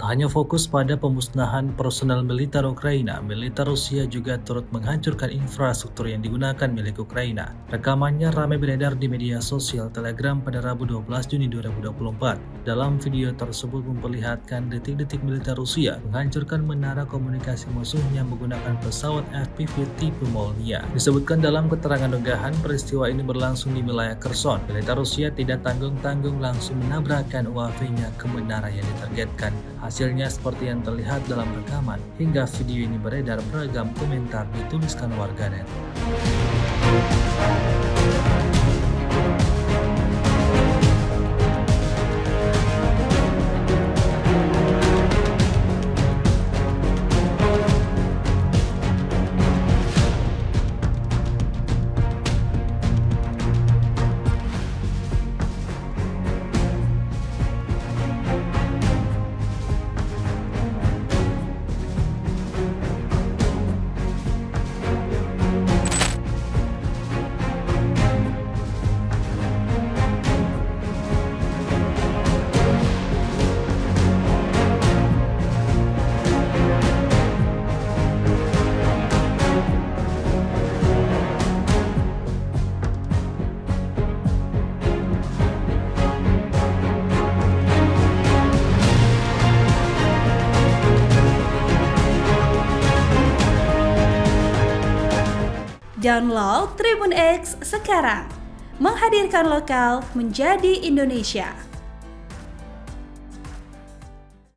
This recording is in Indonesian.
hanya fokus pada pemusnahan personel militer Ukraina, militer Rusia juga turut menghancurkan infrastruktur yang digunakan milik Ukraina. Rekamannya ramai beredar di media sosial Telegram pada Rabu 12 Juni 2024. Dalam video tersebut memperlihatkan detik-detik militer Rusia menghancurkan menara komunikasi musuhnya menggunakan pesawat FPV tipe Molnia. Disebutkan dalam keterangan unggahan, peristiwa ini berlangsung di wilayah Kherson. Militer Rusia tidak tanggung-tanggung langsung menabrakkan UAV-nya ke menara yang ditargetkan. Hasilnya seperti yang terlihat dalam rekaman. Hingga video ini beredar, beragam komentar dituliskan warganet. Download Tribun X sekarang, menghadirkan lokal menjadi Indonesia.